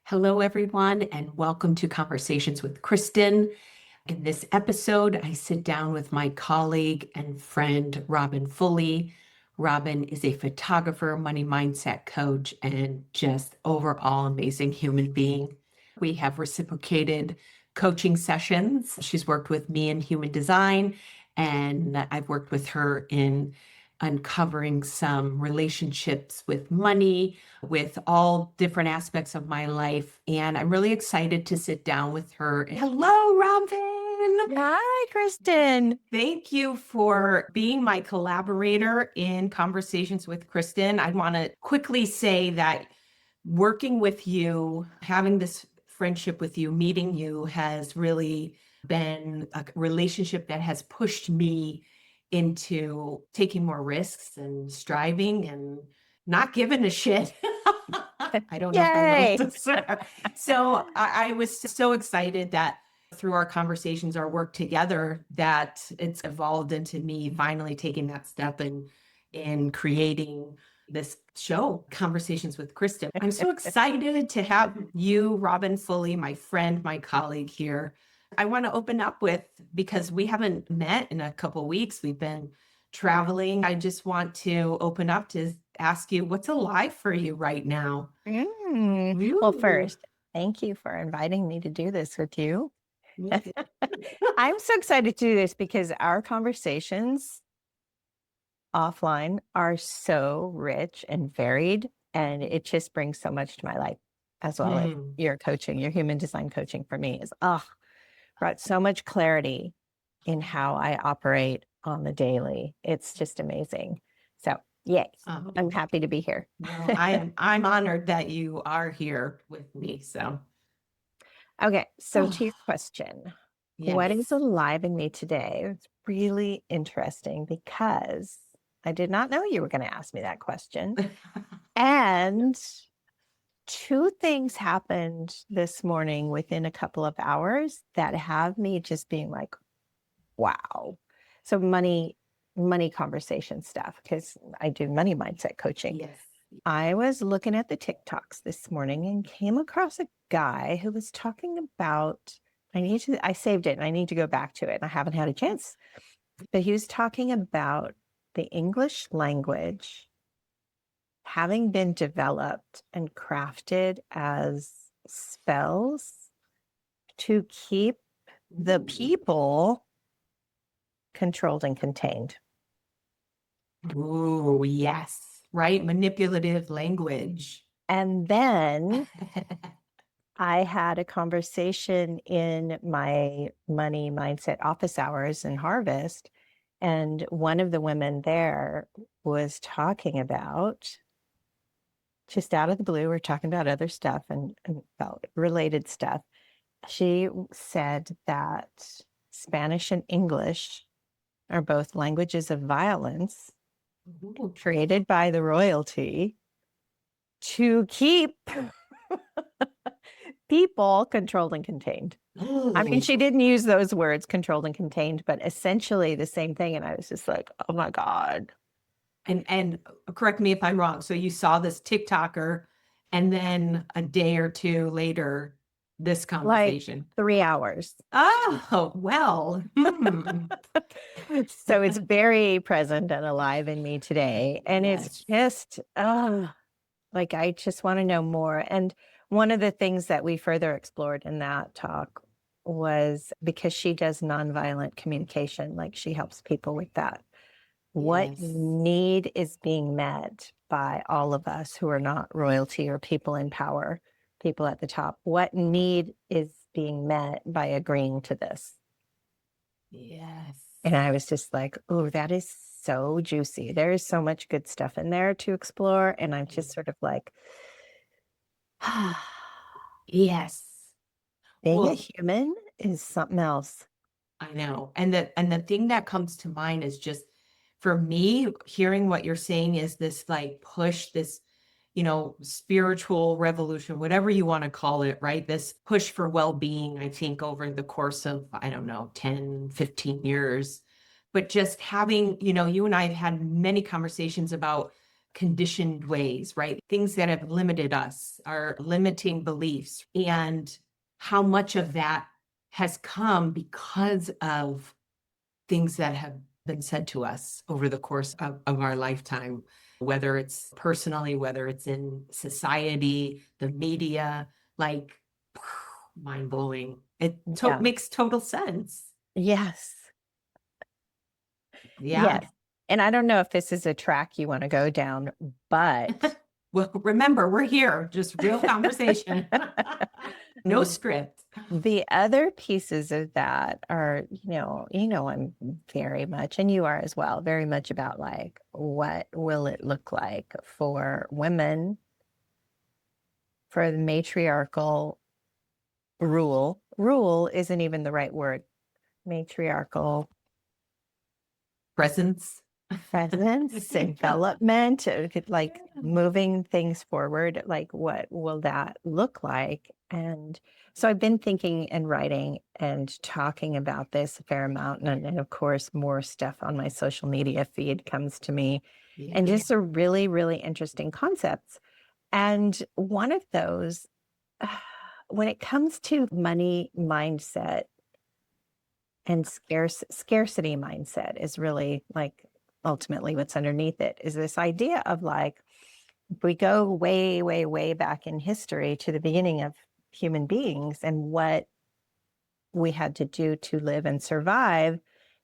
Hello, everyone, and welcome to Conversations with Kristin. In this episode, I sit down with my colleague and friend, Robin Foley. Robin is a photographer, money mindset coach, and just overall amazing human being. We have reciprocated coaching sessions. She's worked with me in human design, and I've worked with her in uncovering some relationships with money, with all different aspects of my life. And I'm really excited to sit down with her. Hello, Robin. Hi, Kristin. Thank you for being my collaborator in Conversations with Kristin. I want to quickly say that working with you, having this friendship with you, meeting you has really been a relationship that has pushed me into taking more risks and striving and not giving a shit. I don't know if I'm a Yay. little deserved. So I was so excited that through our conversations, our work together, that it's evolved into me finally taking that step in creating this show, Conversations with Kristin. I'm so excited to have you, Robin Foley, my friend, my colleague here. I want to open up with, because we haven't met in a couple of weeks, we've been traveling. I just want to open up to ask you, what's alive for you right now? Well, first, thank you for inviting me to do this with you. I'm so excited to do this because our conversations offline are so rich and varied, and it just brings so much to my life as well as your coaching, your human design coaching for me is, brought so much clarity in how I operate on the daily. It's just amazing. So yay. I'm happy to be here. Well, I'm honored that you are here with me. So okay. So to your question, what is yes. alive in me today? It's really interesting because I did not know you were going to ask me that question. And two things happened this morning within a couple of hours that have me just being like, wow. So money conversation stuff, because I do money mindset coaching. Yes. I was looking at the TikToks this morning and came across a guy who was talking about, I saved it and I need to go back to it. And I haven't had a chance, but he was talking about the English language having been developed and crafted as spells to keep the people controlled and contained. Ooh, yes. Right. Manipulative language. And then I had a conversation in my money mindset office hours in Harvest. And one of the women there was talking about, just out of the blue, we're talking about other stuff and about related stuff. She said that Spanish and English are both languages of violence created by the royalty to keep people controlled and contained. I mean, she didn't use those words, controlled and contained, but essentially the same thing. And I was just like, oh my God. And correct me if I'm wrong. So you saw this TikToker, and then a day or two later, this conversation. Like 3 hours. Oh, well. So it's very present and alive in me today. And it's just, like, I just want to know more. And one of the things that we further explored in that talk was, because she does nonviolent communication, like she helps people with that. What need is being met by all of us who are not royalty or people in power, people at the top? What need is being met by agreeing to this? Yes. And I was just like, oh, that is so juicy. There is so much good stuff in there to explore. And I'm just sort of like, yes. Being a human is something else. I know. And the thing that comes to mind is just, for me, hearing what you're saying is this like push, this, spiritual revolution, whatever you want to call it, right? This push for well-being, I think over the course of, I don't know, 10, 15 years, but just having, you and I have had many conversations about conditioned ways, right? Things that have limited us, our limiting beliefs, and how much of that has come because of things that have been said to us over the course of our lifetime, whether it's personally, whether it's in society, the media, like mind blowing. It Yeah. makes total sense. Yes. Yeah. Yes. And I don't know if this is a track you want to go down, but Well, remember, we're here, just real conversation. No script. the other pieces of that are, I'm very much, and you are as well, very much about like, what will it look like for women, for the matriarchal rule? Rule isn't even the right word. Matriarchal Presence. presence, development, like moving things forward, like what will that look like? And so I've been thinking and writing and talking about this a fair amount. And of course, more stuff on my social media feed comes to me, and Yeah. just a really, really interesting concepts. And one of those, when it comes to money mindset and scarcity mindset, is really like ultimately what's underneath it, is this idea of like, if we go way, way, way back in history to the beginning of human beings and what we had to do to live and survive,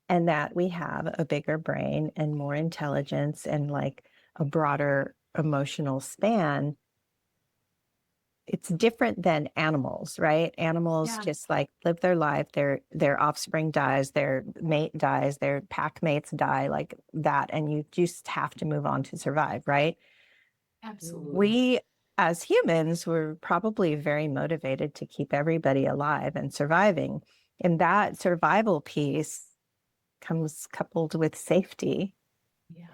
and that we have a bigger brain and more intelligence and like a broader emotional span. It's different than animals, right? Animals just like live their life, their offspring dies, their mate dies, their pack mates die, like that, and you just have to move on to survive, right? Absolutely. We as humans were probably very motivated to keep everybody alive and surviving. And that survival piece comes coupled with safety. Yeah.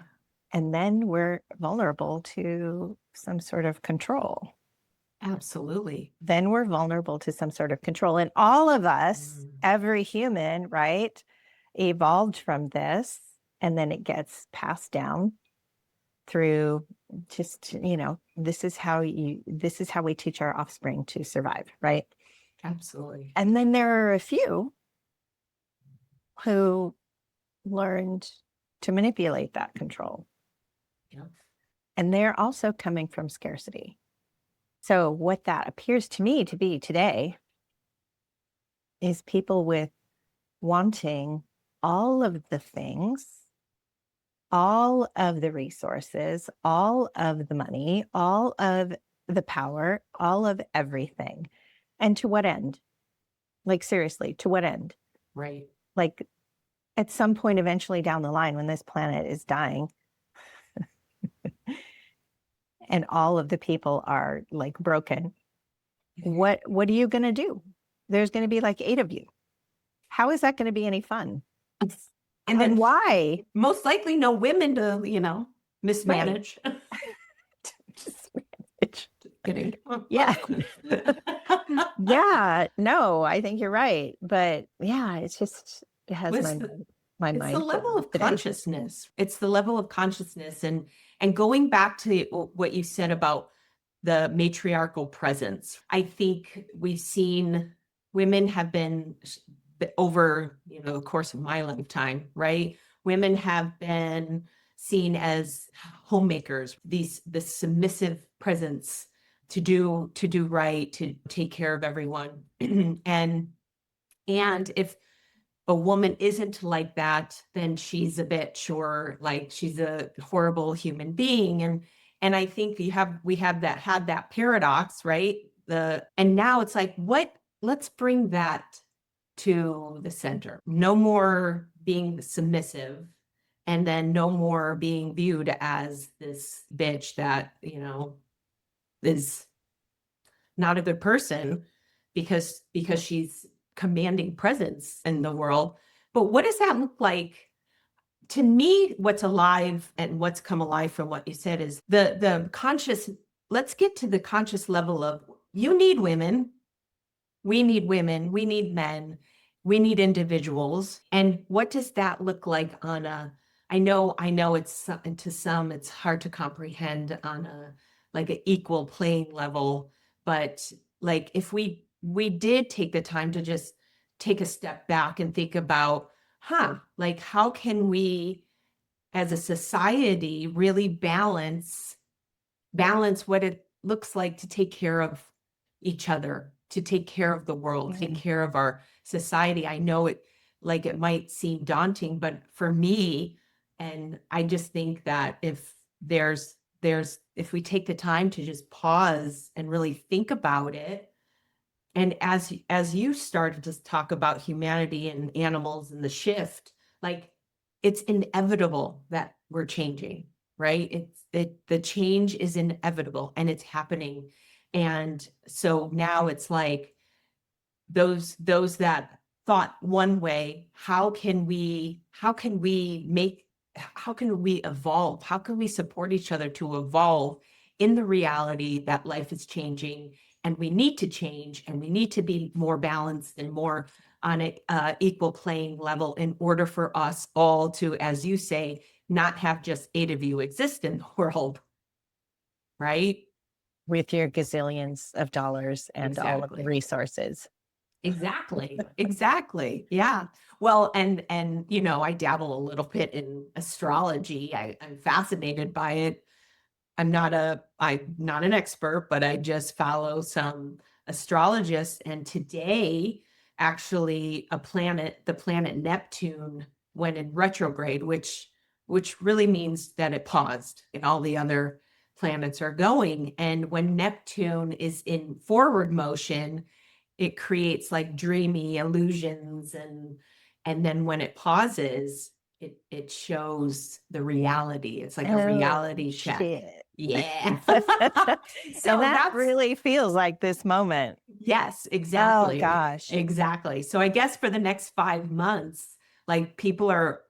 And then we're vulnerable to some sort of control. Absolutely. Then we're vulnerable to some sort of control. And all of us, every human, right, evolved from this. And then it gets passed down through just, this is how we teach our offspring to survive, right? Absolutely. And then there are a few who learned to manipulate that control. Yeah. And they're also coming from scarcity. So what that appears to me to be today is people with wanting all of the things, all of the resources, all of the money, all of the power, all of everything. And to what end? Like, seriously, to what end? Right. Like, at some point, eventually down the line, when this planet is dying and all of the people are like broken, what are you going to do? There's going to be like 8 of you. How is that going to be any fun? And then why? Most likely no women to, mismanage. Just Kidding. Yeah. Yeah. No, I think you're right. But yeah, it has my It's mind the level of today. consciousness. It's the level of consciousness, and going back to what you said about the matriarchal presence. I think we've seen women have been over, the course of my lifetime, right? Women have been seen as homemakers, this submissive presence to do right, to take care of everyone. and if a woman isn't like that, then she's a bitch, or like she's a horrible human being. And I think we have had that paradox, right? And now it's like, let's bring that to the center. No more being submissive, and then no more being viewed as this bitch that, is not a good person because she's commanding presence in the world. But what does that look like? To me, what's alive and what's come alive from what you said is the conscious. Let's get to the conscious level of, you need women, we need women, we need men, we need individuals. And what does that look like on a, I know and to some it's hard to comprehend on a like an equal playing level, but like if we did take the time to just take a step back and think about, like how can we as a society really balance what it looks like to take care of each other, to take care of the world, take care of our society. I know it might seem daunting, but for me, and I just think that if we take the time to just pause and really think about it, and as you started to talk about humanity and animals and the shift, like it's inevitable that we're changing, right? The change is inevitable and it's happening. And so now it's like those that thought one way, how can we evolve? How can we support each other to evolve in the reality that life is changing and we need to change and we need to be more balanced and more on an equal playing level in order for us all to, as you say, not have just 8 of you exist in the world, right? With your gazillions of dollars and all of the Exactly. resources. Exactly. Yeah. Well, and I dabble a little bit in astrology. I'm fascinated by it. I'm not an expert, but I just follow some astrologists. And today, actually, the planet Neptune went in retrograde, which really means that it paused and all the other planets are going. And when Neptune is in forward motion, it creates like dreamy illusions, and then when it pauses, it shows the reality. It's like a reality check. Shit. Yeah. So So that that's really feels like this moment. yes, Oh exactly. gosh. Exactly. So I guess for the next 5 months, like people are,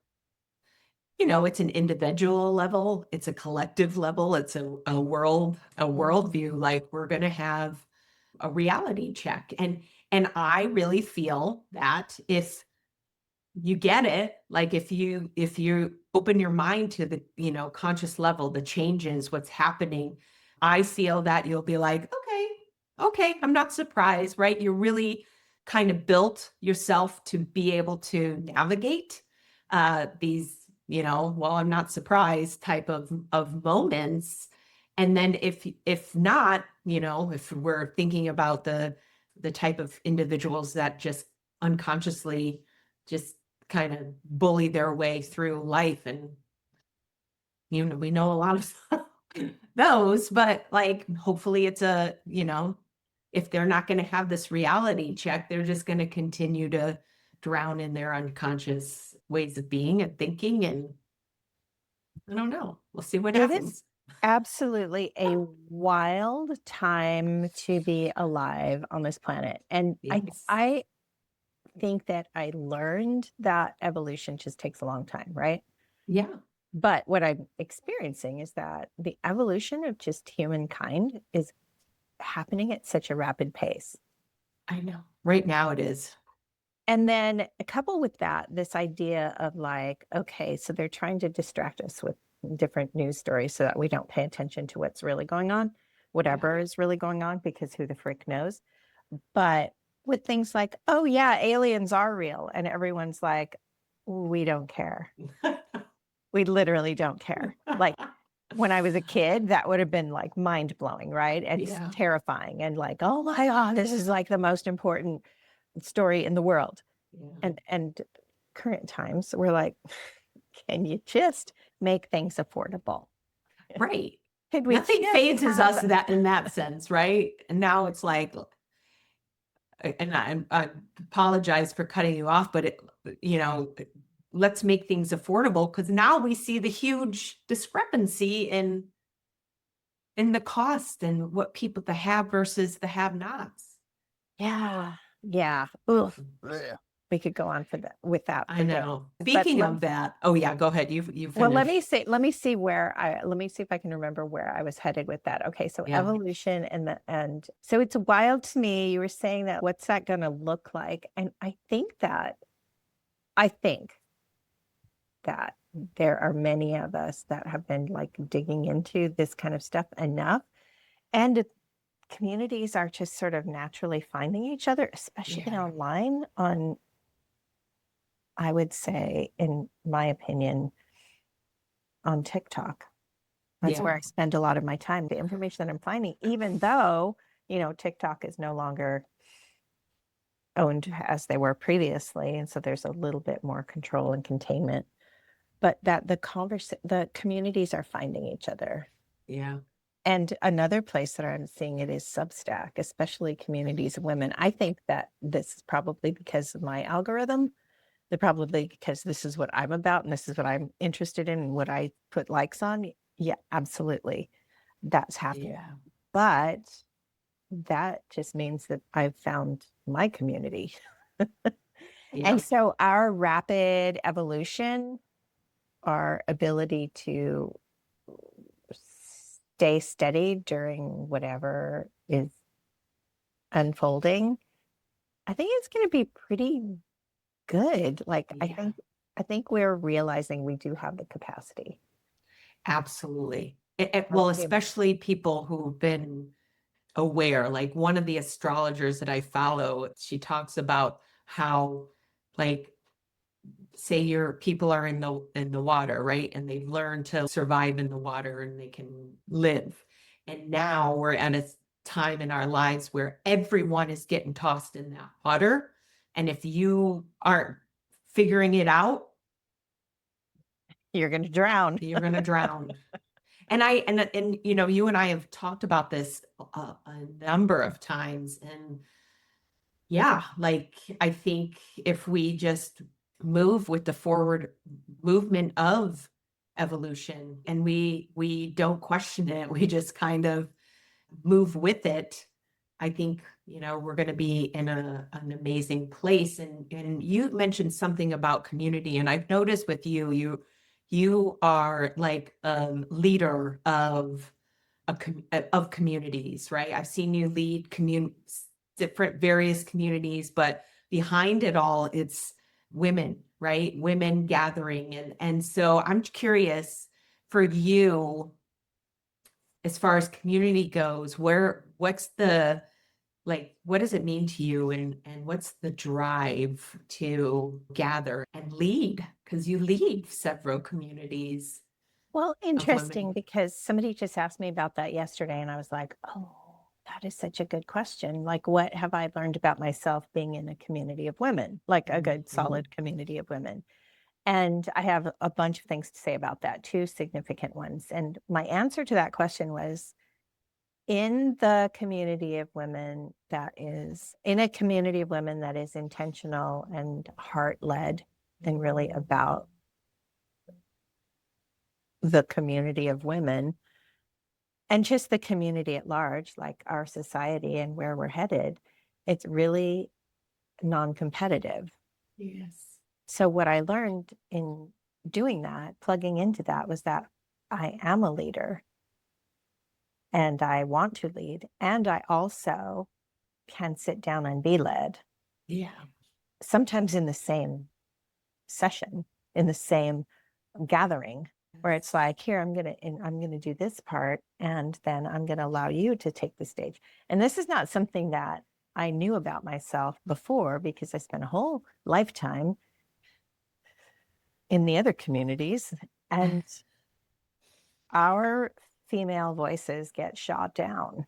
it's an individual level, it's a collective level, it's a worldview. Like we're gonna have a reality check. And I really feel that if you get it, like if you open your mind to the conscious level, the changes, what's happening, I feel that you'll be like, okay, I'm not surprised, right? You're really kind of built yourself to be able to navigate these, well, I'm not surprised type of moments. And then if not, if we're thinking about the type of individuals that just unconsciously just kind of bully their way through life, and we know a lot of those, but like hopefully it's if they're not going to have this reality check, they're just going to continue to drown in their unconscious ways of being and thinking, and I don't know, we'll see what It happens. is absolutely a wild time to be alive on this planet. And Yes. I think that I learned that evolution just takes a long time, right? Yeah, But what I'm experiencing is that the evolution of just humankind is happening at such a rapid pace. I know right now it is. And then couple with that, this idea of like, okay, so they're trying to distract us with different news stories so that we don't pay attention to what's really going on, whatever is really going on, because who the frick knows. But with things like, oh yeah, aliens are real. And everyone's like, we don't care. We literally don't care. Like when I was a kid, that would have been like mind blowing, right? And Yeah. terrifying. And like, oh my God, this is like the most important story in the world. Yeah. And current times, we're like, can you just make things affordable? Right. Could we Nothing just phases us have that in that sense, right? And now it's like, and I apologize for cutting you off, but let's make things affordable, because now we see the huge discrepancy in the cost and what people the have versus the have-nots. Yeah. Yeah. Ugh. We could go on for that with that. I For days. know. But Speaking of that, oh yeah, go ahead. You well, let finish. me see if I can remember where I was headed with that. Okay, so Yeah. evolution and so it's wild to me. You were saying that what's that going to look like? And I think that there are many of us that have been like digging into this kind of stuff enough. And communities are just sort of naturally finding each other, especially online on, I would say, in my opinion, on TikTok. That's where I spend a lot of my time. The information that I'm finding, even though, TikTok is no longer owned as they were previously. And so there's a little bit more control and containment, but that the communities are finding each other. Yeah. And another place that I'm seeing it is Substack, especially communities of women. I think that this is probably because of my algorithm. They're probably because this is what I'm about and this is what I'm interested in and what I put likes on. Yeah, absolutely. That's happening. Yeah. But that just means that I've found my community. Yeah. And so our rapid evolution, our ability to stay steady during whatever is unfolding, I think it's going to be pretty good. Like, I think we're realizing we do have the capacity. Absolutely. Well, especially people who've been aware. Like one of the astrologers that I follow, she talks about how, like, say your people are in the water, right? And they've learned to survive in the water and they can live. And now we're at a time in our lives where everyone is getting tossed in that water. And if you aren't figuring it out, You're going to drown. you're going to drown. And you and I have talked about this a number of times. And yeah, like I think if we just move with the forward movement of evolution and we don't question it, we just kind of move with it, I think, we're going to be in an amazing place. And you mentioned something about community, and I've noticed with you are like a leader of of communities, right? I've seen you lead different various communities, but behind it all, it's women, right? Women gathering. And so I'm curious for you, as far as community goes, what's the, like, what does it mean to you, and what's the drive to gather and lead? Because you lead several communities Well, of women. interesting because somebody just asked me about that yesterday, and I was like, oh, that is such a good question. Like, what have I learned about myself being in a community of women, like a good, solid community of women? And I have a bunch of things to say about that, two significant ones. And my answer to that question was, in the community of women that is in a community of women that is intentional and heart led and really about the community of women and just the community at large, like our society and where we're headed, it's really non-competitive. Yes. So what I learned in doing that, plugging into that, was that I am a leader and I want to lead. And I also can sit down and be led. Yeah. Sometimes in the same session, in the same gathering, where it's like, here, I'm gonna do this part, and then I'm gonna allow you to take the stage. And this is not something that I knew about myself before, because I spent a whole lifetime in the other communities, and our female voices get shot down,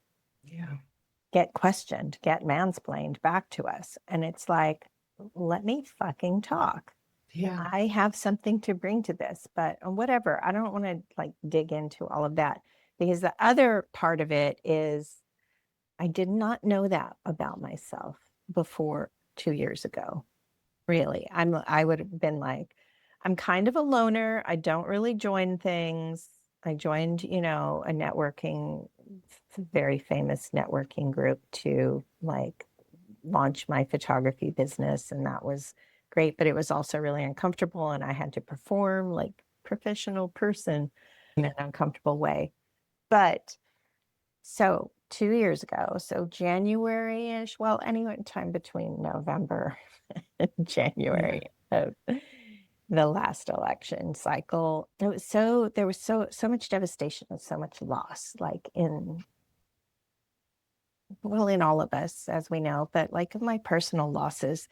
get questioned, get mansplained back to us. And it's like, let me fucking talk. Yeah. I have something to bring to this, but whatever. I don't want to like dig into all of that, because the other part of it is I did not know that about myself before 2 years ago. Really. I would have been like, I'm kind of a loner. I don't really join things. I joined, a networking, very famous networking group to like launch my photography business. And that was great, but it was also really uncomfortable. And I had to perform like professional person in an uncomfortable way. But so 2 years ago, so January-ish, well, any time between November and January of the last election cycle. There was so much devastation and so much loss, like in all of us, as we know, but like my personal losses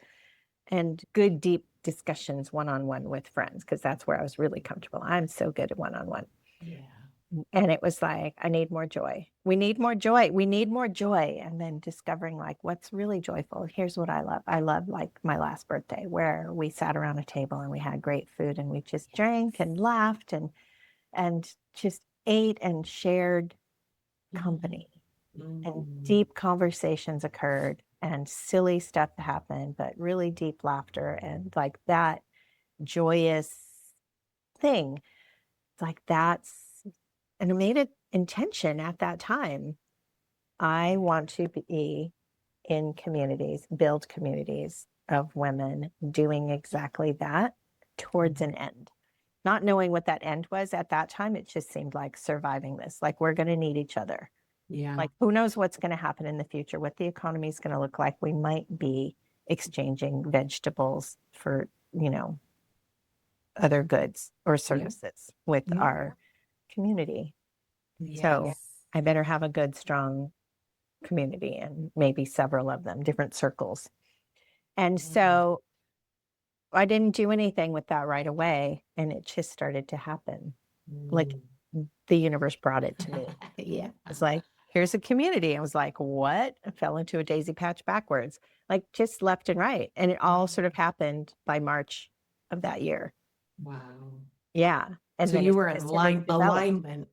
and good, deep discussions one-on-one with friends, because that's where I was really comfortable. I'm so good at one-on-one. Yeah. And it was like, I need more joy. We need more joy. We need more joy. And then discovering like what's really joyful. Here's what I love. I love like my last birthday where we sat around a table and we had great food and we just drank and laughed and just ate and shared company. And deep conversations occurred and silly stuff happened, but really deep laughter and like that joyous thing. It's like that's, and I made an intention at that time. I want to be in communities, build communities of women doing exactly that towards an end. Not knowing what that end was at that time, it just seemed like surviving this. Like we're going to need each other. Yeah. Like who knows what's going to happen in the future, what the economy is going to look like. We might be exchanging vegetables for, other goods or services with our community. So Yes. I better have a good, strong community and maybe several of them, different circles. And so I didn't do anything with that right away. And it just started to happen. Like the universe brought it to me. Yeah. It's like, here's a community. I was like, what? I fell into a daisy patch backwards, like just left and right. And it all sort of happened by March of that year. Wow. Yeah. And So then you were in it really developed. alignment.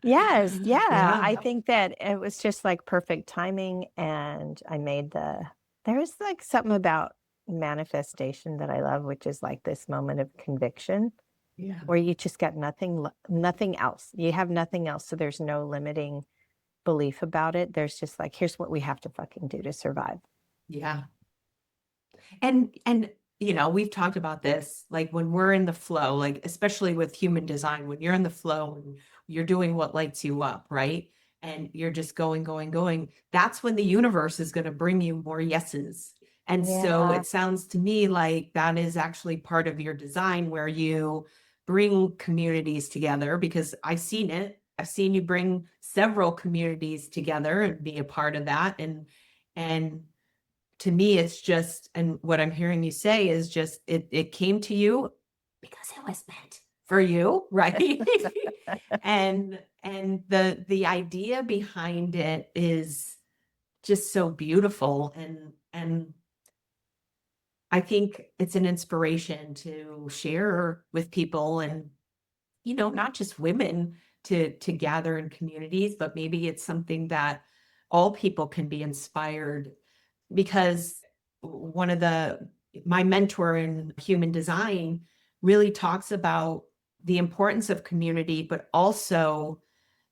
Yes. Yeah. Yeah. I think that it was just like perfect timing. And I made there was like something about manifestation that I love, which is like this moment of conviction Yeah. where you just got nothing else. You have nothing else. So there's no limiting belief about it. There's just like, here's what we have to fucking do to survive. Yeah. And we've talked about this, like when we're in the flow, like especially with human design, when you're in the flow and you're doing what lights you up, right? And you're just going, that's when the universe is going to bring you more yeses. And so Yeah. it sounds to me like that is actually part of your design where you bring communities together, because I've seen it. I've seen you bring several communities together and be a part of that. And to me, it's just, and what I'm hearing you say is just, it came to you because it was meant for you, right? and the idea behind it is just so beautiful. And I think it's an inspiration to share with people, and not just women to gather in communities, but maybe it's something that all people can be inspired, because my mentor in human design really talks about the importance of community, but also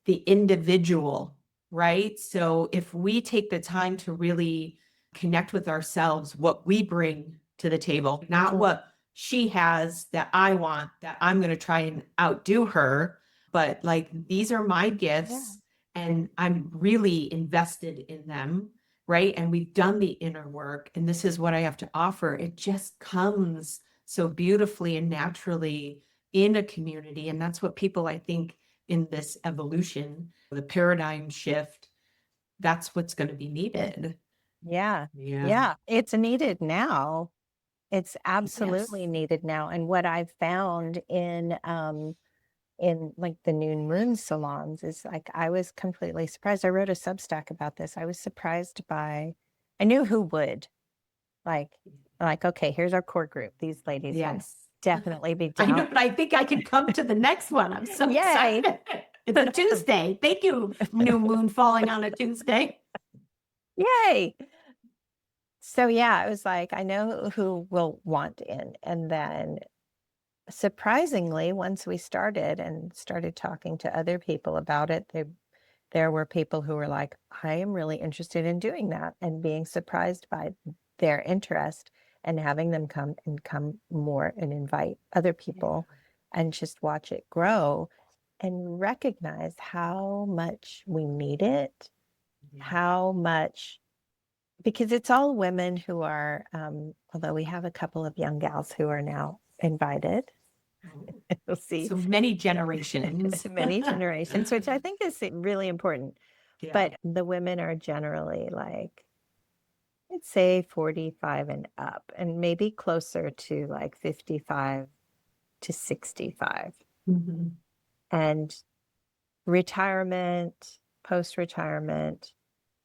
the individual, right? So if we take the time to really connect with ourselves, what we bring to the table, not what she has that I want, that I'm going to try and outdo her, but like, these are my gifts and I'm really invested in them, right? And we've done the inner work and this is what I have to offer. It just comes so beautifully and naturally in a community. And that's what people, I think, in this evolution, the paradigm shift, that's what's going to be needed. Yeah. Yeah. Yeah. It's needed now. It's absolutely needed now. And what I've found in like the noon moon salons is like, I was completely surprised. I wrote a Substack about this. I was surprised by, I knew who would like, okay, here's our core group. These ladies would definitely be I know, down. but I think I can come to the next one. I'm so Yay. excited. It's a Tuesday. Thank you, new moon falling on a Tuesday. Yay. So yeah, I was like, I know who will want in. And then surprisingly, once we started and started talking to other people about it, there were people who were like, I am really interested in doing that, and being surprised by their interest and having them come more and invite other people and just watch it grow and recognize how much we need it, how much, because it's all women who are, although we have a couple of young gals who are now invited. Oh, We'll see. so many generations. Many generations, which I think is really important. Yeah. But the women are generally like, I'd say 45 and up, and maybe closer to like 55 to 65. Mhm. And retirement, post-retirement,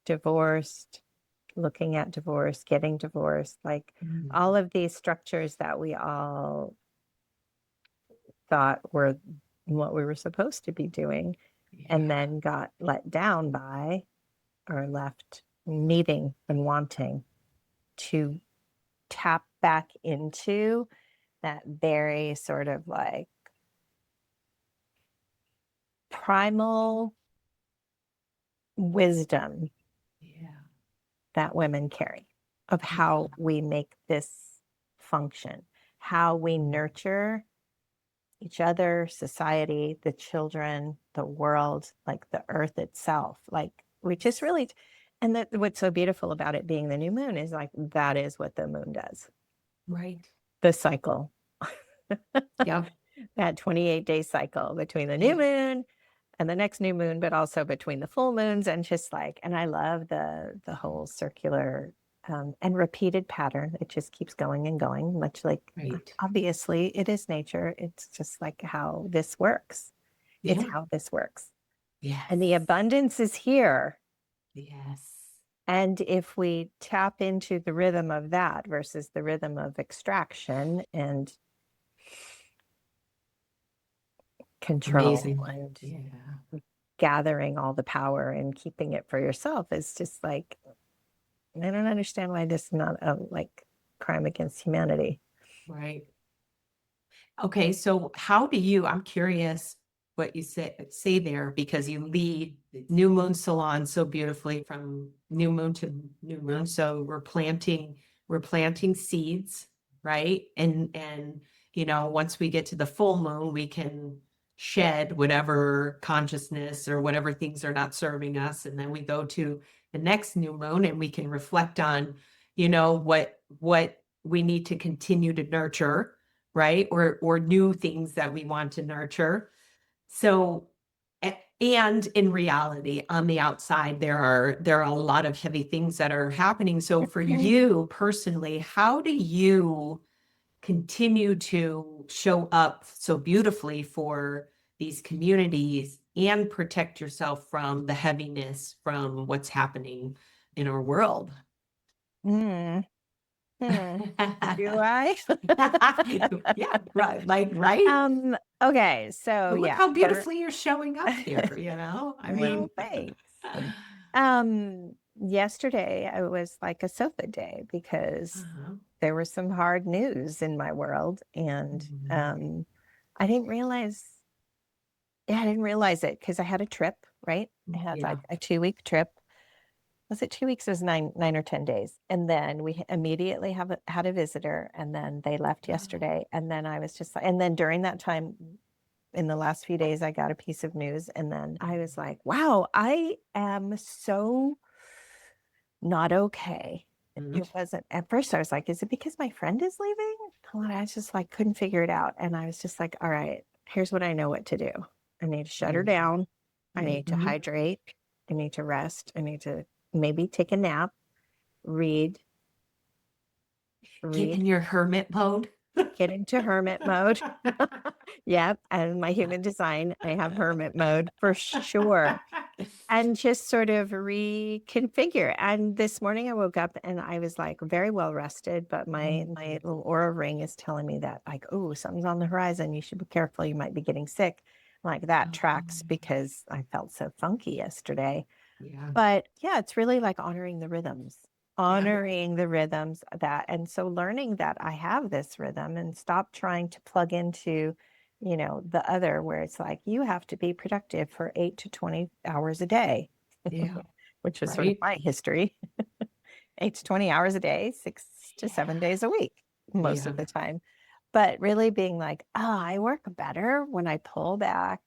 divorced, looking at divorce, getting divorced, like all of these structures that we all thought were what we were supposed to be doing, and Yeah. then got let down by or left needing and wanting to tap back into that very sort of like primal wisdom Yeah. that women carry of how we make this function, how we nurture each other, society, the children, the world, like the earth itself. Like we just really, and that what's so beautiful about it being the new moon is like that is what the moon does. Right. The cycle. Yep. That 28-day cycle between the new moon and the next new moon, but also between the full moons, and just like, and I love the whole circular and repeated pattern. It just keeps going and going, much like Right. obviously it is nature. It's just like how this works. It's Yeah. how this works. Yes. And the abundance is here. Yes. And if we tap into the rhythm of that versus the rhythm of extraction and control Amazing. and Yeah. gathering all the power and keeping it for yourself, is just like, I don't understand why this is not a like crime against humanity. Right. Okay, so how do you, I'm curious what you say there, because you lead the new moon salon so beautifully from new moon to new moon. So we're planting seeds, right? And once we get to the full moon, we can shed whatever consciousness or whatever things are not serving us. And then we go to the next new moon and we can reflect on, what we need to continue to nurture, right? Or new things that we want to nurture. So, and in reality, on the outside, there are a lot of heavy things that are happening. So for you personally, how do you continue to show up so beautifully for these communities and protect yourself from the heaviness from what's happening in our world? Hmm. Do I? Yeah, right. Like, right. Okay, so But look yeah. how beautifully you're showing up here, I Well, mean, thanks. Yesterday I was like a sofa day because uh-huh. there was some hard news in my world, and Mhm. I didn't realize, yeah, I didn't realize it because I had a trip, right? I had Yeah. like a 2-week trip. Was it 2 weeks? It was nine or 10 days. And then we immediately had a visitor, and then they left yesterday. And then I was just like, and then during that time, in the last few days, I got a piece of news, and then I was like, wow, I am so not okay. Mhm. It wasn't at first. I was like, is it because my friend is leaving? And I was just like, couldn't figure it out. And I was just like, all right, here's what I know what to do. I need to shut her down. I need to Mhm. hydrate. I need to rest. I need to maybe take a nap, read, Get read, in your hermit mode. get into hermit mode. Yep. And my human design, I have hermit mode for sure. And just sort of reconfigure. And this morning I woke up and I was like very well rested, but my little aura ring is telling me that like, oh, something's on the horizon. You should be careful. You might be getting sick. Like that tracks because I felt so funky yesterday. Yeah. But yeah, it's really like honoring the rhythms, Yeah. that. And so learning that I have this rhythm and stop trying to plug into, the other where it's like, you have to be productive for 8 to 20 hours a day, Yeah. which was sort of Right. my history. 8 to 20 hours a day, 6 to 7 days a week, most Yeah. of the time. But really being like, oh, I work better when I pull back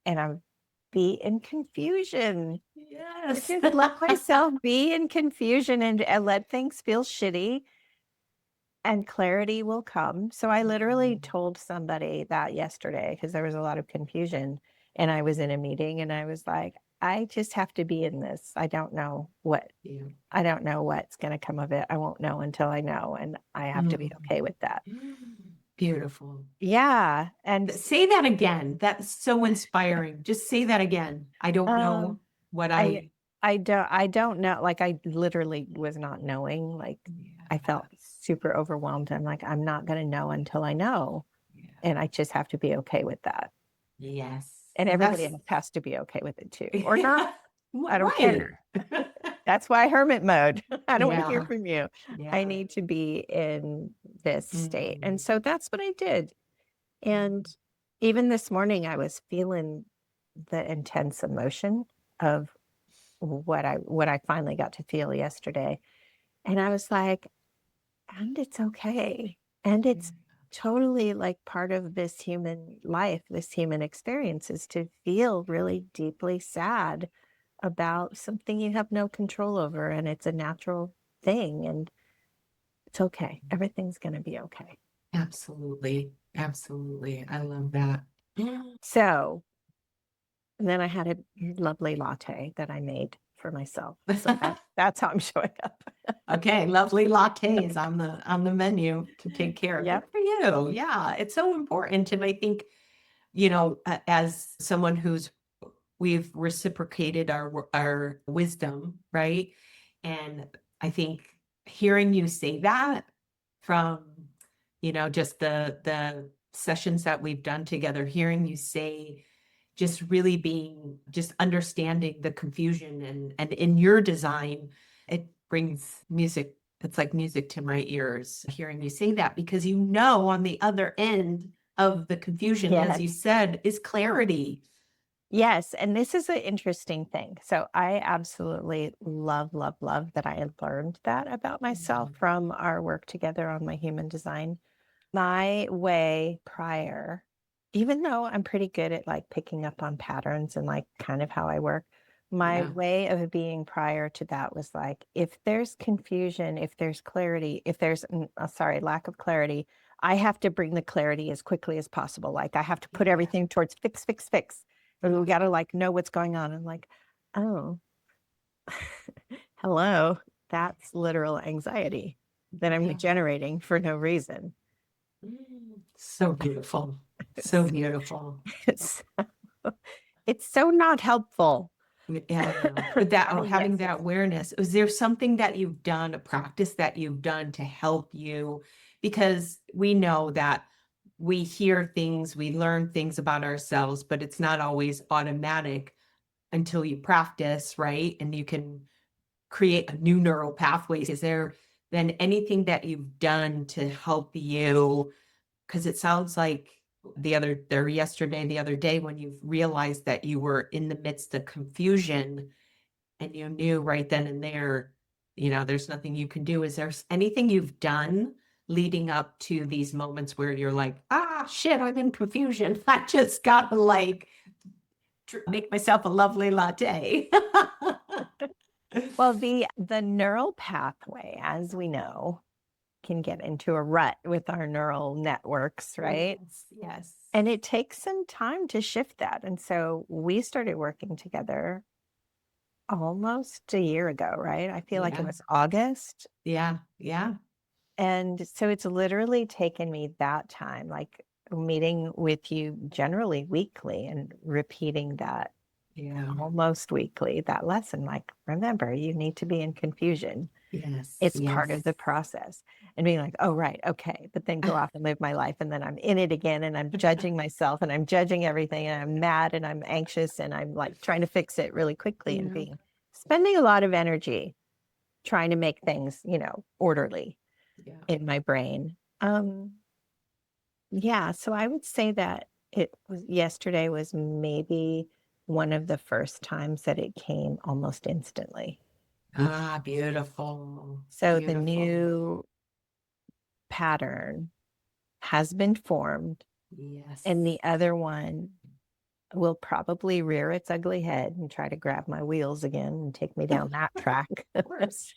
and I'm be in confusion. Yes. Just let myself be in confusion and let things feel shitty and clarity will come. So I literally told somebody that yesterday because there was a lot of confusion, and I was in a meeting and I was like, I just have to be in this. I don't know Yeah. what's going to come of it. I won't know until I know, and I have to be okay with that. Beautiful. Yeah. And Say that again. That's so inspiring. Just say that again. I don't know what I don't know. Like, I literally was not knowing. Like, I felt super overwhelmed. I'm like, I'm not going to know until I know. Yeah. And I just have to be okay with that. Yes. And And everybody that's else has to be okay with it too, or not. I don't right. care. That's why hermit mode. I don't want to hear Yeah. from you. Yeah. I need to be in this state. And Mm. so that's what I did. And even this morning, I was feeling the intense emotion of what I finally got to feel yesterday. And I was like, and it's okay. And it's totally like part of this human life, this human experience, is to feel really deeply sad about something you have no control over. And it's a natural thing. And it's okay. Everything's going to be okay. Absolutely. Absolutely. I love that. So, and then I had a lovely latte that I made for myself. So that's how I'm showing up. Okay, lovely lattes on the menu to take care of. Good Yep. for you. Yeah, it's so important. And I think, as someone we've reciprocated our wisdom, right? And I think hearing you say that from, just the sessions that we've done together, hearing you say just really being just understanding the confusion and in your design, it brings music. It's like music to my ears hearing you say that, because on the other end of the confusion, as you Yes. said, is clarity. Yes. And this is an interesting thing. So I absolutely love, love, love that I had learned that about myself from our work together on my human design. My way prior, even though I'm pretty good at like picking up on patterns and like kind of how I work, my Yeah. way of being prior to that was like, if there's confusion, if there's clarity, if there's, lack of clarity, I have to bring the clarity as quickly as possible. Like, I have to put everything towards fix, fix, fix. And we got to like know what's going on. And like, oh, hello, that's literal anxiety that I'm generating for no reason. So beautiful. So beautiful. It's, it's so not helpful. Yeah, I know. But having Yes. that awareness, is there something that you've done, a practice that you've done to help you? Because we know that we hear things, we learn things about ourselves, but it's not always automatic until you practice, right? And you can create a new neural pathways. Is there then anything that you've done to help you? Because it sounds like the other day, when you realized that you were in the midst of confusion and you knew right then and there, there's nothing you can do. Is there anything you've done leading up to these moments where you're like, shit, I'm in confusion. I just got to like make myself a lovely latte. Well, the neural pathway, as we know, can get into a rut with our neural networks, right? Yes, yes. And it takes some time to shift that. And so we started working together almost a year ago, right? I feel like it Yeah. was August. Yeah, yeah. And so it's literally taken me that time, like meeting with you generally weekly and repeating that almost weekly, that lesson. Like, remember, you need to be in confusion. Yes, It's part of yes. the process. And being like, oh, right, okay. But then go off and live my life. And then I'm in it again and I'm judging myself and I'm judging everything and I'm mad and I'm anxious and I'm like trying to fix it really quickly and spending a lot of energy trying to make things, orderly in my brain. Yeah, so I would say that yesterday was maybe one of the first times that it came almost instantly. Beautiful. So the Beautiful. new pattern has been formed, Yes. and the other one will probably rear its ugly head and try to grab my wheels again and take me down that track. Of course.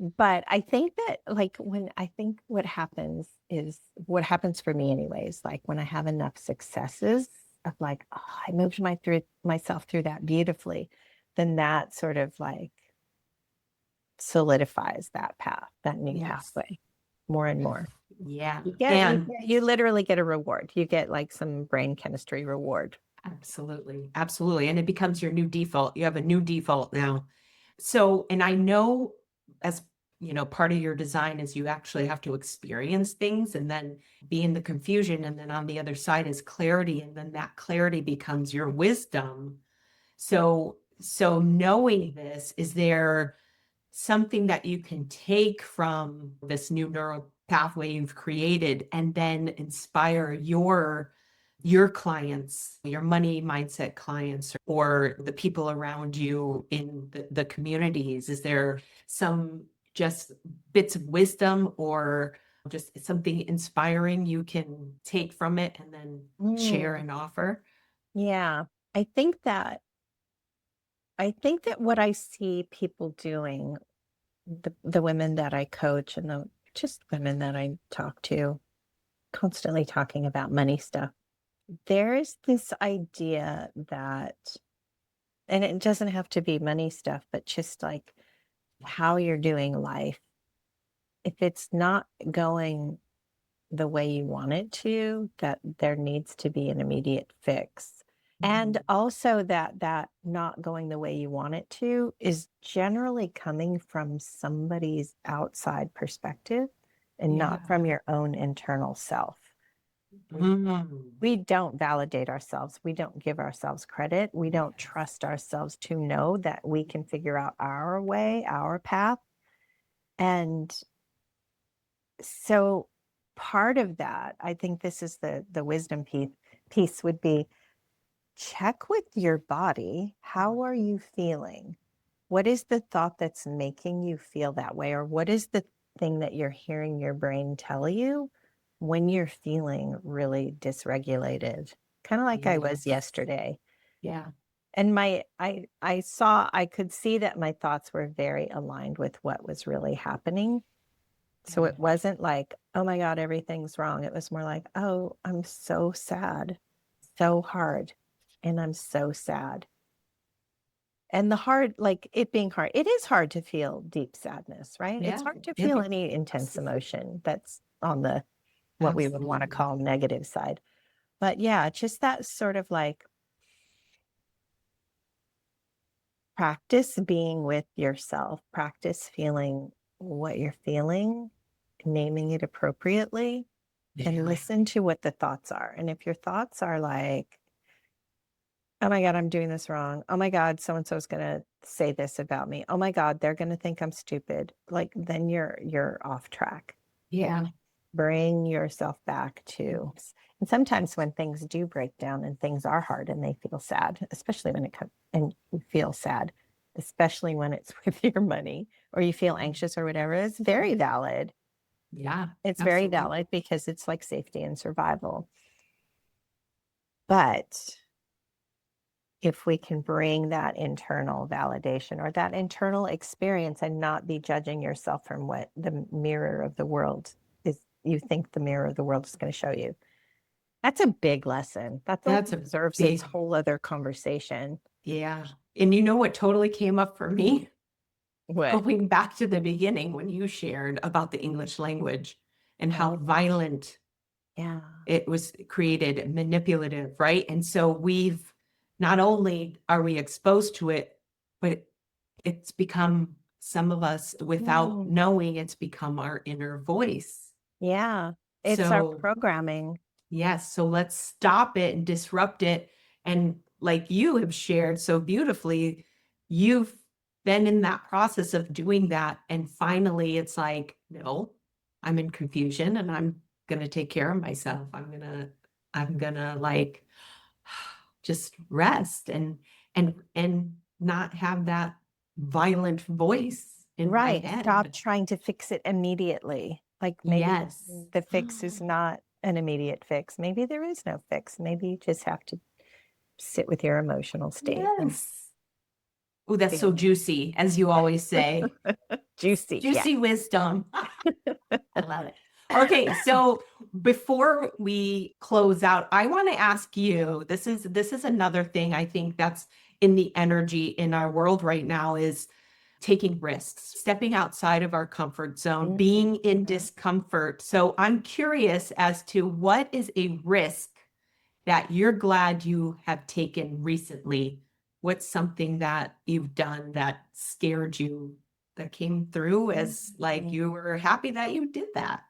But I think that like when I think what happens is what happens for me anyways, like when I have enough successes of like, oh, I moved myself through that beautifully, then that sort of like solidifies that path, that new Yes. pathway more and more. Yeah. You And you literally get a reward. You get like some brain chemistry reward. absolutely. Absolutely. And it becomes your new default. You have a new default now. So, and I know as part of your design is you actually have to experience things and then be in the confusion. And then on the other side is clarity. And then that clarity becomes your wisdom. So knowing this, is there something that you can take from this new neural pathway you've created and then inspire your clients, your money mindset clients, or the people around you in the communities? Is there some just bits of wisdom or just something inspiring you can take from it and then share Mm, and offer? yeah. I think that what I see people doing, the women that I coach and the just women that I talk to, constantly talking about money stuff. There is this idea that, and it doesn't have to be money stuff, but just like how you're doing life. If it's not going the way you want it to, that there needs to be an immediate fix. And Mhm. also that not going the way you want it to is generally coming from somebody's outside perspective and not Yeah. from your own internal self. Mm. We don't validate ourselves. We don't give ourselves credit. We don't Yes. trust ourselves to know that we can figure out our way, our path. And so part of that, I think this is the wisdom piece would be check with your body. How are you feeling? What is the thought that's making you feel that way? Or what is the thing that you're hearing your brain tell you when you're feeling really dysregulated? Kind of like I was Yes. yesterday. Yeah. And I could see that my thoughts were very aligned with what was really happening. So Yeah. it wasn't like, oh my God, everything's wrong. It was more like, oh, I'm so sad, so hard, and I'm so sad. And the hard, like it being hard, it is hard to feel deep sadness, right? It's Yeah. hard to It feel is. any intense emotion that's on the what we would want to Absolutely. call negative side. But yeah, just that sort of like practice being with yourself, practice feeling what you're feeling, naming it appropriately, and Yeah. listen to what the thoughts are. And if your thoughts are like, oh my God, I'm doing this wrong. Oh my God, so and so is going to say this about me. Oh my God, they're going to think I'm stupid. Like then you're off track. Yeah. Bring yourself back to. And sometimes when things do break down and things are hard and they feel sad, especially when it comes and you feel sad, especially when it's with your money or you feel anxious or whatever, it's very valid. Yeah. It's very Absolutely. valid because it's like safety and survival. But if we can bring that internal validation or that internal experience and not be judging yourself from what the mirror of the world is, you think the mirror of the world is going to show you. That's a big lesson. That's like That's a deserves its big, whole other conversation. yeah. And you know what totally came up for me? What? Going back to the beginning when you shared about the English language and how Oh, yeah. violent Yeah. it was created, manipulative, right? And so we've not only are we exposed to it, but it's become some of us without Mm, knowing it's become our inner voice. yeah. It's our So programming. yes, so let's stop it and disrupt it. And like you have shared so beautifully, you've been in that process of doing that. And finally, it's like, no, I'm in confusion and I'm going to take care of myself. I'm going to like just rest and not have that violent voice in my Right. Stop head. trying to fix it immediately. Like maybe Yes. the fix is not an immediate fix. Maybe there is no fix. Maybe you just have to sit with your emotional state. And Yes. Oh, that's so juicy, as you always say. Juicy. Yeah. Juicy wisdom. I love it. Okay, so before we close out, I want to ask you, this is another thing I think that's in the energy in our world right now is taking risks, stepping outside of our comfort zone, being in discomfort. So I'm curious as to what is a risk that you're glad you have taken recently? What's something that you've done that scared you, that came through as like you were happy that you did that?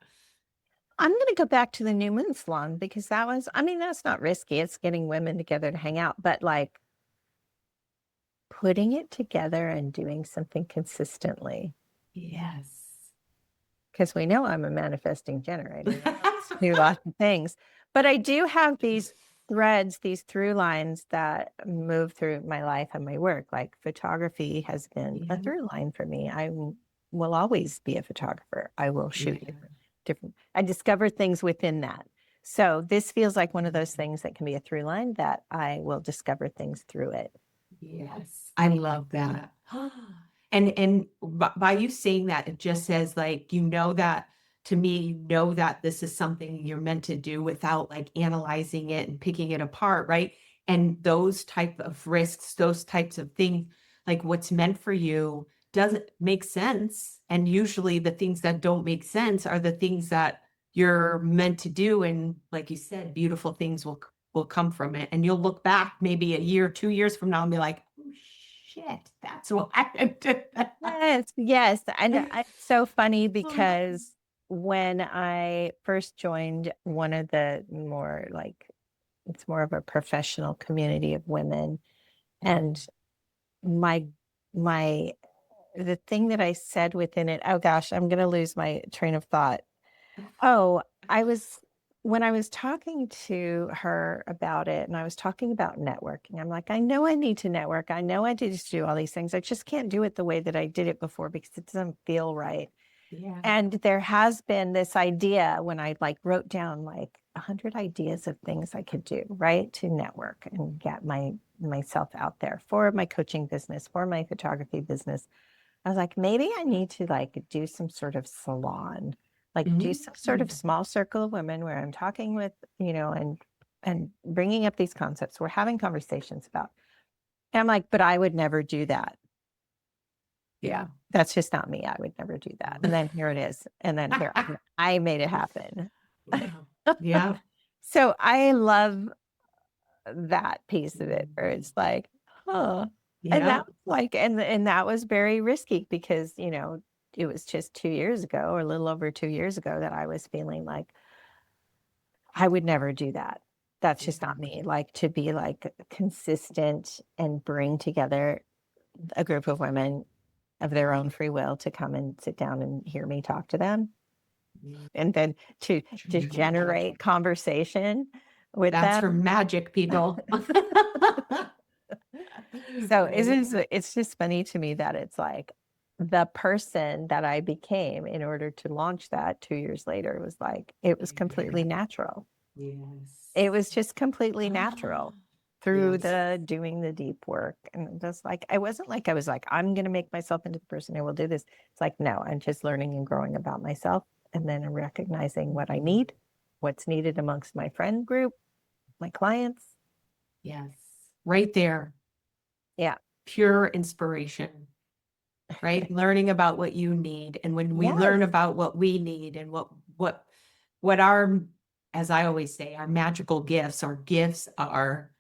I'm going to go back to the New Moon Salon because that was, I mean, that's not risky. It's getting women together to hang out, but like putting it together and doing something consistently. Yes. Because we know I'm a manifesting generator. Do lots of things. But I do have these threads, these through lines that move through my life and my work. Like photography has been a through line for me. I will always be a photographer. I will shoot different. I discover things within that. So this feels like one of those things that can be a through line that I will discover things through it. Yes, I love that. And by you saying that, it just says like, you know that to me, you know that this is something you're meant to do without like analyzing it and picking it apart, right? And those type of risks, those types of things, like what's meant for you doesn't make sense. And usually the things that don't make sense are the things that you're meant to do. And like you said, beautiful things will come from it. And you'll look back maybe a year, 2 years from now and be like, oh shit, that's why I did that. Yes, yes. And it's so funny because when I first joined one of the more like, it's more of a professional community of women. And my, the thing that I said within it, oh gosh, I'm going to lose my train of thought. Oh, when I was talking to her about it and I was talking about networking, I'm like, I know I need to network. I know I need to do all these things. I just can't do it the way that I did it before because it doesn't feel right. Yeah. And there has been this idea when I like wrote down like 100 ideas of things I could do, right, to network and get myself out there for my coaching business, for my photography business. I was like, maybe I need to like do some sort of salon, like do some sort of small circle of women where I'm talking with, and bringing up these concepts. We're having conversations about. And I'm like, but I would never do that. Yeah, that's just not me. I would never do that. And then here it is. And then here I made it happen. Yeah. So I love that piece of it where it's like, huh. And that was like, and that was very risky because, it was just 2 years ago or a little over 2 years ago that I was feeling like I would never do that. That's just not me. Like to be like consistent and bring together a group of women of their own free will to come and sit down and hear me talk to them. And then to generate conversation with them. That's for magic people. So it's just funny to me that it's like the person that I became in order to launch that 2 years later was like, it was completely natural. Yes. It was just completely natural through the doing the deep work. And just like, I wasn't like, I was like, I'm going to make myself into the person who will do this. It's like, no, I'm just learning and growing about myself. And then I'm recognizing what I need, what's needed amongst my friend group, my clients. Yes. Right there. Yeah. Pure inspiration, right? Learning about what you need. And when we learn about what we need and what our, as I always say, our magical gifts, our gifts are,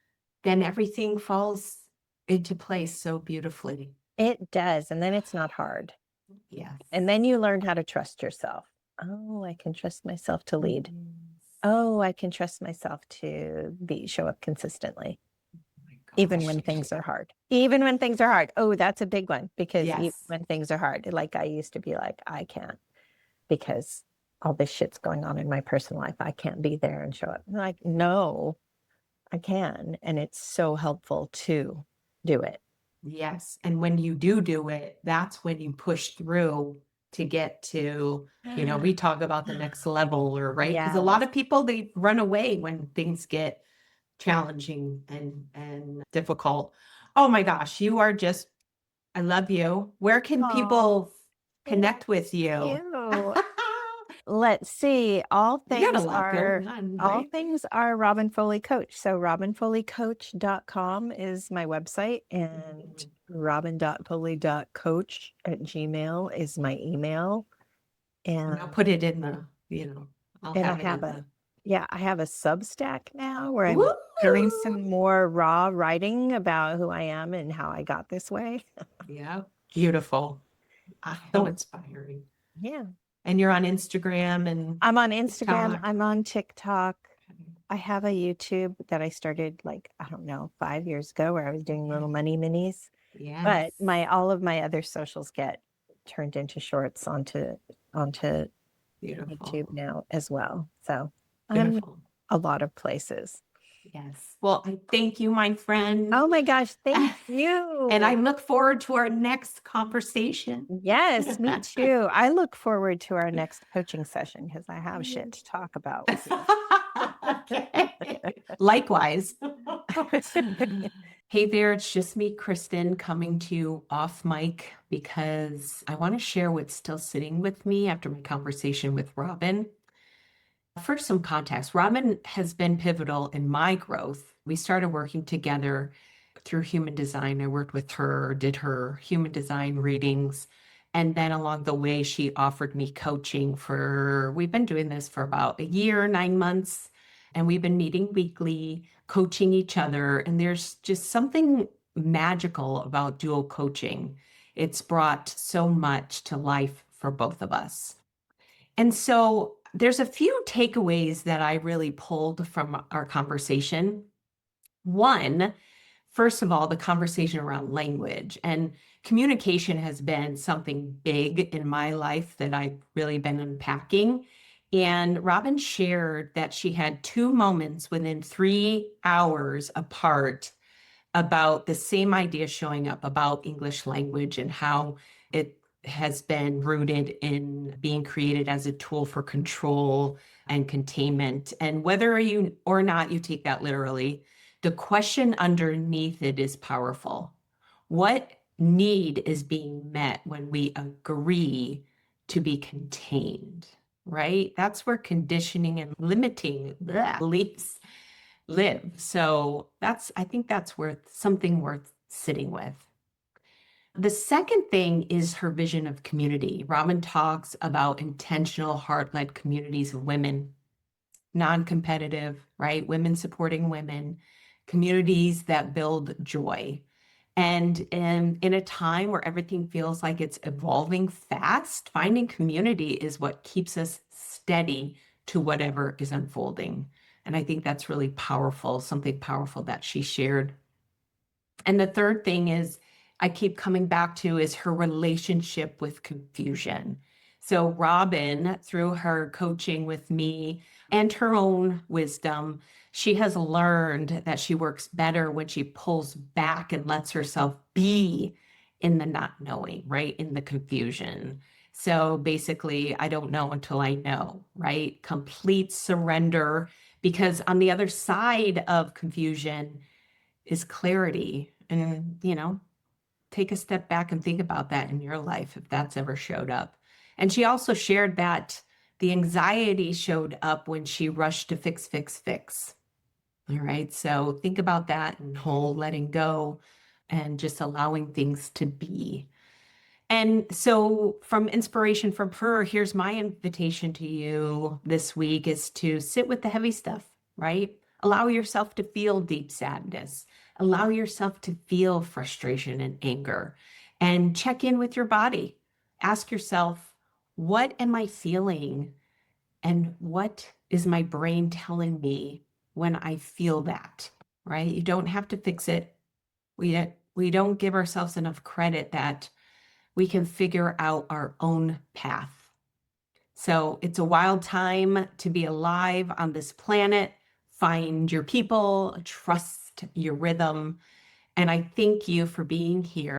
then everything falls into place so beautifully. It does. And then it's not hard. Yes. And then you learn how to trust yourself. Oh, I can trust myself to lead. Oh, I can trust myself to show up consistently. Even when things are hard. Even when things are hard. Oh, that's a big one because even when things are hard, like I used to be like, I can't because all this shit's going on in my personal life. I can't be there and show up. I'm like, no, I can. And it's so helpful to do it. Yes. And when you do it, that's when you push through to get to, we talk about the next level or right. Because a lot of people, they run away when things get challenging and difficult. Oh my gosh, you are just I love you. Where can Oh, people connect with you? you. Let's see. All You got a things lot going are on, all right? things are Robin Foley Coach. So robinfoleycoach.com is my website, and robin.foley.coach@gmail is my email. And I'll And put it in the, I'll and I have it have in a yeah, I have a Substack now where I'm Woo! doing some more raw writing about who I am and how I got this way. Yeah, beautiful. So inspiring. Yeah. And you're on Instagram and I'm on Instagram, TikTok. I'm on TikTok. I have a YouTube that I started like, I don't know, 5 years ago, where I was doing little money minis. Yes. But all of my other socials get turned into shorts onto Beautiful. YouTube now as well. So Beautiful. I'm a lot of places. Yes. Well, I thank you, my friend. Oh my gosh, thank you. And I look forward to our next conversation. Yes, me too. I look forward to our next coaching session because I have shit to talk about with you. Okay. Likewise. Hey there, it's just me, Kristin, coming to you off mic because I want to share what's still sitting with me after my conversation with Robin. First, some context. Robin has been pivotal in my growth. We started working together through human design. I worked with her, did her human design readings. And then along the way, she offered me coaching we've been doing this for about a year, 9 months. And we've been meeting weekly, coaching each other. And there's just something magical about dual coaching. It's brought so much to life for both of us. And so there's a few takeaways that I really pulled from our conversation. One, first of all, the conversation around language and communication has been something big in my life that I've really been unpacking. And Robin shared that she had 2 moments within 3 hours apart about the same idea showing up about English language and how it has been rooted in being created as a tool for control and containment. And whether you or not you take that literally, the question underneath it is powerful. What need is being met when we agree to be contained, right? That's where conditioning and limiting beliefs live. So I think that's something worth sitting with. The second thing is her vision of community. Robin talks about intentional, heart-led communities of women, non-competitive, right? Women supporting women, communities that build joy. And in a time where everything feels like it's evolving fast, finding community is what keeps us steady to whatever is unfolding. And I think that's really powerful, something powerful that she shared. And the third thing is I keep coming back to is her relationship with confusion. So Robin, through her coaching with me and her own wisdom, she has learned that she works better when she pulls back and lets herself be in the not knowing, right? In the confusion. So basically, I don't know until I know, right? Complete surrender, because on the other side of confusion is clarity. And, take a step back and think about that in your life if that's ever showed up. And she also shared that the anxiety showed up when she rushed to fix, fix, fix. All right. So think about that and whole letting go and just allowing things to be. And so from inspiration from her, here's my invitation to you this week is to sit with the heavy stuff, right? Allow yourself to feel deep sadness. Allow yourself to feel frustration and anger and check in with your body. Ask yourself, what am I feeling? And what is my brain telling me when I feel that, right? You don't have to fix it. We don't give ourselves enough credit that we can figure out our own path. So it's a wild time to be alive on this planet. Find your people, trust your rhythm. And I thank you for being here.